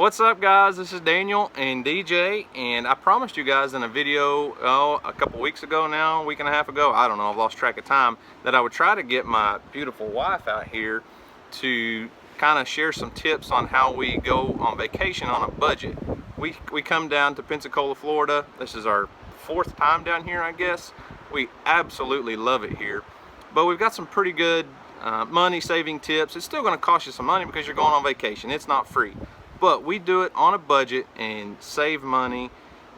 What's up, guys? This is Daniel and DJ, and I promised you guys in a video a couple weeks ago now, a week and a half ago, I don't know, I've lost track of time, that I would try to get my beautiful wife out here to kind of share some tips on how we go on vacation on a budget. We come down to Pensacola, Florida. This is our 4th time down here, I guess. We absolutely love it here, but we've got some pretty good money saving tips. It's still going to cost you some money because you're going on vacation. It's not free. But we do it on a budget and save money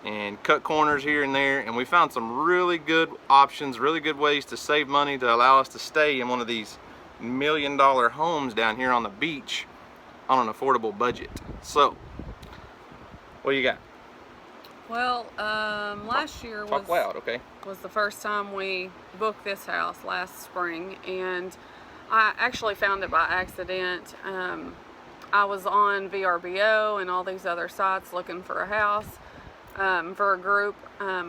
and cut corners here and there, and we found some really good options, really good ways to save money to allow us to stay in one of these $1 million homes down here on the beach on an affordable budget. So, what do you got? Well, last year Talk loud, okay? Was the first time we booked this house last spring, and I actually found it by accident. I was on VRBO and all these other sites looking for a house for a group,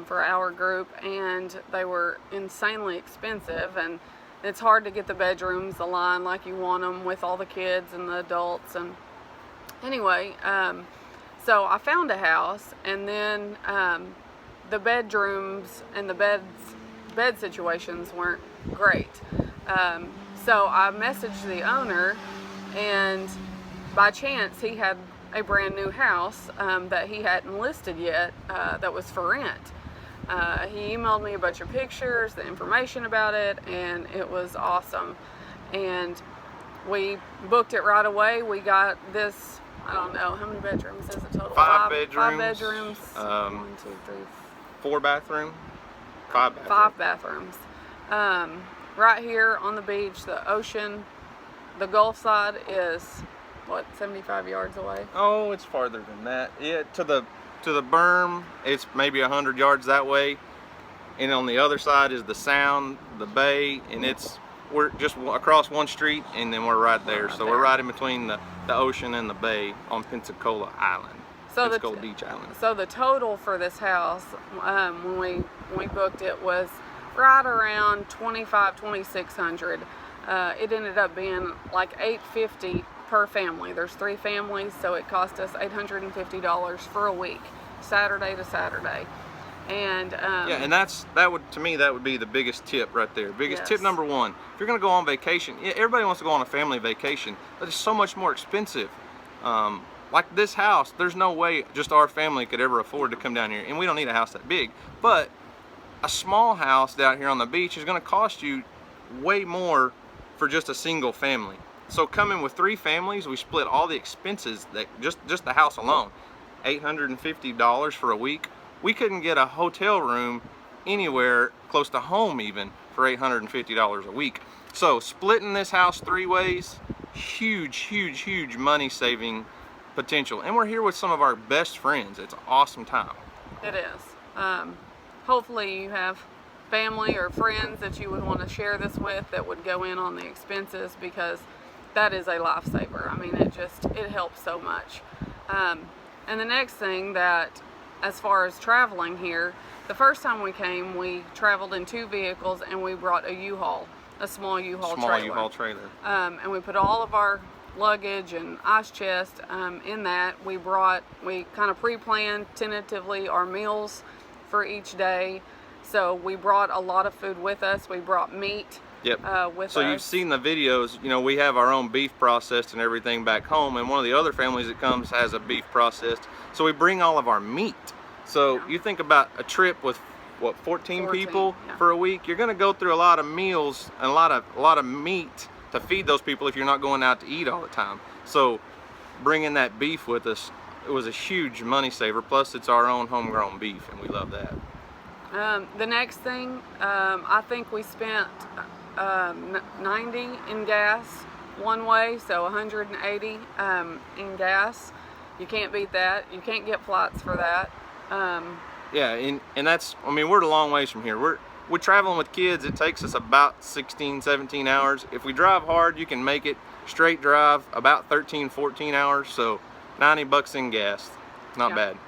for our group, and they were insanely expensive, and it's hard to get the bedrooms aligned like you want them with all the kids and the adults. And anyway, so I found a house, and then the bedrooms and the bed situations weren't great. So I messaged the owner, and by chance he had a brand new house that he hadn't listed yet that was for rent. He emailed me a bunch of pictures, the information about it, and it was awesome. And we booked it right away. We got this, I don't know, how many bedrooms is it total? Five bedrooms. 5 bedrooms. 1, 2, 3, 4 bathroom. 5 bathrooms. 5 bathrooms. Right here on the beach, the ocean, the Gulf side is, what, 75 yards away? Oh, it's farther than that. Yeah, to the berm, it's maybe 100 yards that way. And on the other side is the sound, the bay, and we're just across one street, and then we're right there. So we're right in between the ocean and the bay on Pensacola Island. So Pensacola Beach Island. So the total for this house, when we booked it, was right around $2,600. It ended up being like $850 per family. There's 3 families, so it cost us $850 for a week, Saturday to Saturday. And yeah, and that would be the biggest tip right there. Biggest yes. Tip number 1: if you're going to go on vacation, yeah, everybody wants to go on a family vacation, but it's so much more expensive. Like this house, there's no way just our family could ever afford to come down here, and we don't need a house that big. But a small house down here on the beach is going to cost you way more for just a single family. So coming with 3 families, we split all the expenses, that just the house alone, $850 for a week. We couldn't get a hotel room anywhere close to home even for $850 a week. So splitting this house 3 ways, huge money saving potential. And we're here with some of our best friends. It's an awesome time. it is. Hopefully you have family or friends that you would want to share this with that would go in on the expenses, because that is a lifesaver. I mean, it helps so much. And the next thing, that as far as traveling here, the first time we came, we traveled in 2 vehicles, and we brought a U-Haul, a small U-Haul trailer. And we put all of our luggage and ice chest in that. We kind of pre-planned tentatively our meals for each day. So we brought a lot of food with us. We brought meat. Yep. With so us. You've seen the videos, you know, we have our own beef processed and everything back home, and one of the other families that comes has a beef processed. So we bring all of our meat. So you think about a trip with what, 14 people for a week, you're going to go through a lot of meals and a lot of meat to feed those people if you're not going out to eat all the time. So bringing that beef with us, it was a huge money saver. Plus it's our own homegrown beef, and we love that. The next thing, I think we spent 90 in gas one way, so 180 in gas. You can't beat that. You can't get flights for that. Yeah, and that's, I mean, we're a long ways from here. We're traveling with kids. It takes us about 16, 17 hours. If we drive hard, you can make it straight drive about 13, 14 hours. So $90 in gas, not bad.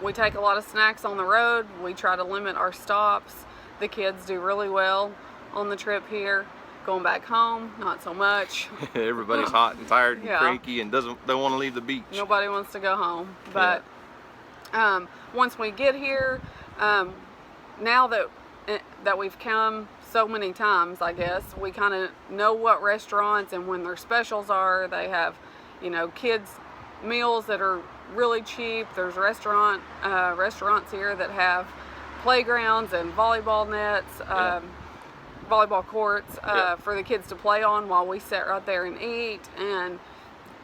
We take a lot of snacks on the road. We try to limit our stops. The kids do really well on the trip here. Going back home, not so much. Everybody's hot and tired and Yeah. cranky and don't want to leave the beach. Nobody wants to go home. But once we get here, now that we've come so many times, I guess, we kind of know what restaurants and when their specials are. They have, kids meals that are really cheap. There's restaurants here that have playgrounds and volleyball nets, volleyball courts for the kids to play on while we sit right there and eat. And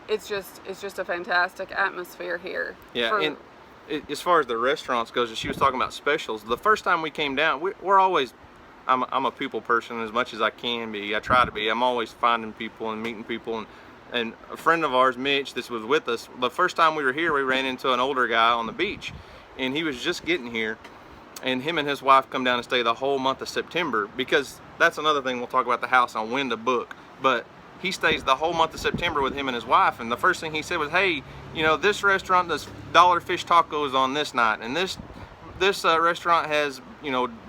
it's just a fantastic atmosphere here. Yeah. And as far as the restaurants goes, she was talking about specials. The first time we came down, we're always, I'm a people person as much as I can be. I try to be. I'm always finding people and meeting people. And a friend of ours, Mitch, this was with us. The first time we were here, we ran into an older guy on the beach, and he was just getting here. And him and his wife come down and stay the whole month of September, because that's another thing we'll talk about the house on when to book. But he stays the whole month of September with him and his wife, and the first thing he said was, hey, this restaurant does dollar fish tacos on this night, and this restaurant has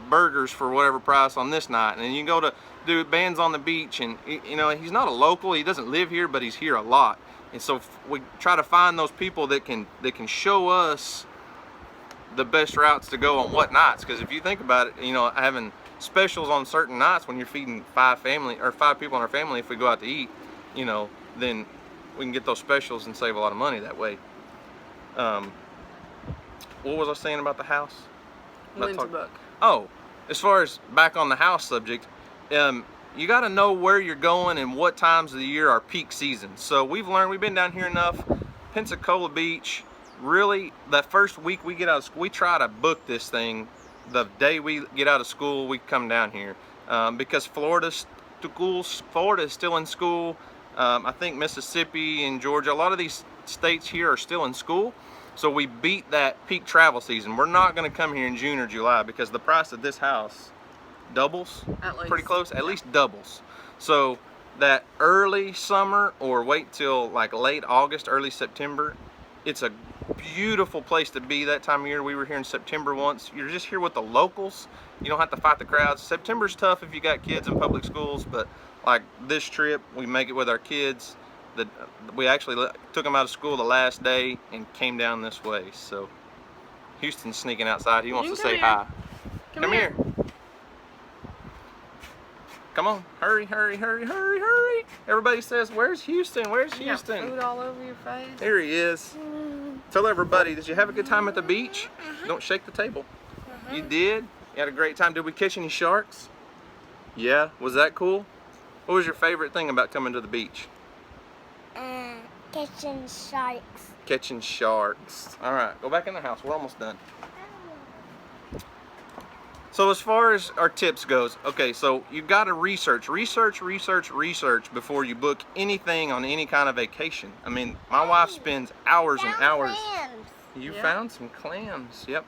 burgers for whatever price on this night, and you go to do bands on the beach. And he's not a local, he doesn't live here, but he's here a lot. And so we try to find those people that can show us the best routes to go on what nights, because if you think about it, having specials on certain nights when you're feeding 5 people in our family, if we go out to eat, then we can get those specials and save a lot of money that way. What was I saying about the house? When to book. Oh, as far as back on the house subject, you got to know where you're going and what times of the year are peak season. So we've been down here enough. Pensacola Beach, really, that first week we get out of school, we try to book this thing the day we get out of school. We come down here because Florida is still in school. I think Mississippi and Georgia, a lot of these states here are still in school. So we beat that peak travel season. We're not going to come here in June or July because the price of this house doubles, pretty close, at least doubles. So that early summer, or wait till like late August, early September, it's a beautiful place to be that time of year. We were here in September once. You're just here with the locals. You don't have to fight the crowds. September's tough if you got kids in public schools, but like this trip, we make it with our kids. We actually took them out of school the last day and came down this way. So Houston's sneaking outside. He wants to say hi. Come here. Come on, hurry, hurry, hurry, hurry, hurry. Everybody says, where's Houston? Where's Houston? Food all over your face. There he is. Tell everybody, did you have a good time at the beach? Don't shake the table. You did? You had a great time. Did we catch any sharks? Yeah, was that cool? What was your favorite thing about coming to the beach? Catching sharks. Catching sharks. All right, go back in the house. We're almost done. So as far as our tips goes, okay, so you've got to research before you book anything on any kind of vacation. I mean, my wife spends hours and hours. You found some clams, yep.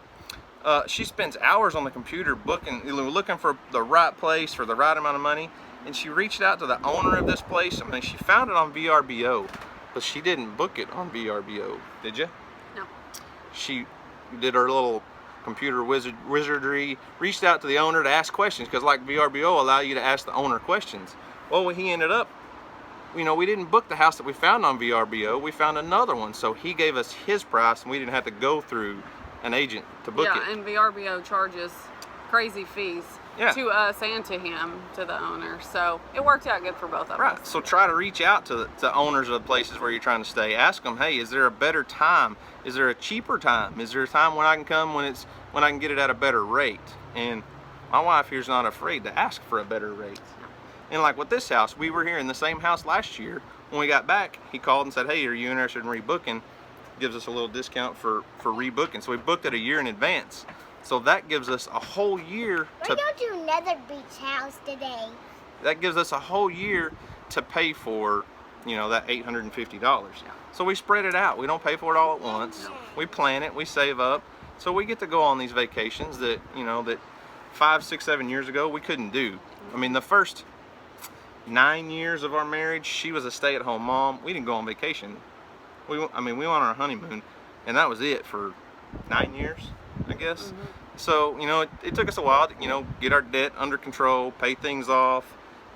She spends hours on the computer looking for the right place for the right amount of money, and she reached out to the owner of this place. I mean, she found it on VRBO, but she didn't book it on VRBO, did you? No. She did her little computer wizardry, reached out to the owner to ask questions, because like VRBO allow you to ask the owner questions. Well, he ended up, we didn't book the house that we found on VRBO, we found another one, so he gave us his price and we didn't have to go through an agent to book it. Yeah, and VRBO charges crazy fees to us and to him, to the owner, so it worked out good for both of us. Right, so try to reach out to owners of the places where you're trying to stay. Ask them, hey, is there a better time? Is there a cheaper time? Is there a time when I can come when I can get it at a better rate? And my wife here's not afraid to ask for a better rate. And like with this house, we were here in the same house last year. When we got back, he called and said, hey, are you interested in rebooking? Gives us a little discount for rebooking. So we booked it a year in advance. So that gives us a whole year We're going to another beach house today. That gives us a whole year to pay for, that $850. So we spread it out. We don't pay for it all at once. No. We plan it, we save up. So we get to go on these vacations that, that 5, 6, 7 years ago we couldn't do. I mean, the first 9 years of our marriage, she was a stay-at-home mom. We didn't go on vacation. We went on our honeymoon, and that was it for 9 years, I guess. So, it took us a while to, get our debt under control, pay things off,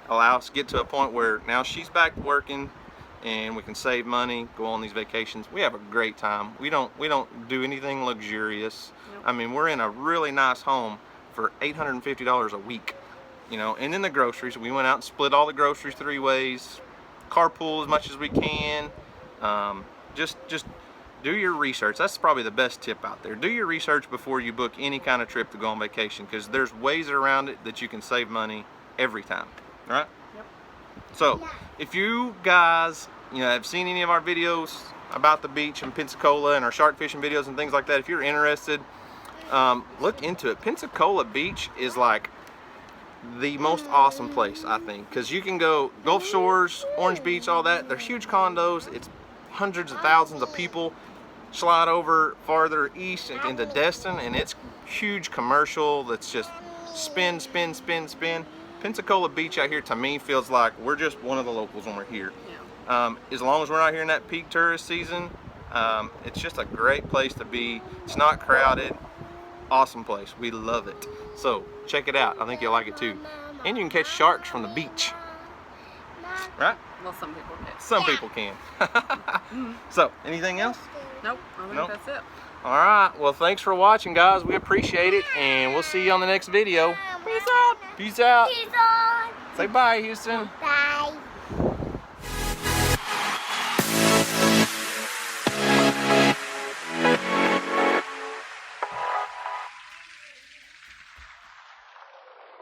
allow us to get to a point where now she's back working and we can save money, go on these vacations. We have a great time. We don't do anything luxurious. Nope. I mean, we're in a really nice home for $850 a week, you know. And then the groceries, we went out and split all the groceries 3 ways, carpool as much as we can. Just do your research. That's probably the best tip out there. Do your research before you book any kind of trip to go on vacation, because there's ways around it that you can save money every time, all right? Yep. So if you guys, you know, have seen any of our videos about the beach in Pensacola and our shark fishing videos and things like that, if you're interested, look into it. Pensacola Beach is like the most awesome place, I think, because you can go Gulf Shores, Orange Beach, all that. They're huge condos. It's hundreds of thousands of people. Slide over farther east into Destin, and it's huge commercial that's just spin, spin, spin, spin. Pensacola Beach out here, to me, feels like we're just one of the locals when we're here. Yeah. As long as we're not here in that peak tourist season, it's just a great place to be. It's not crowded. Awesome place. We love it. So check it out. I think you'll like it too. And you can catch sharks from the beach. Right? Well, some people can. Some people can. So, anything else? Nope. I think Nope. that's it. All right. Well, thanks for watching, guys. We appreciate it, and we'll see you on the next video. Peace out. Peace out. He's on. Say bye, Houston.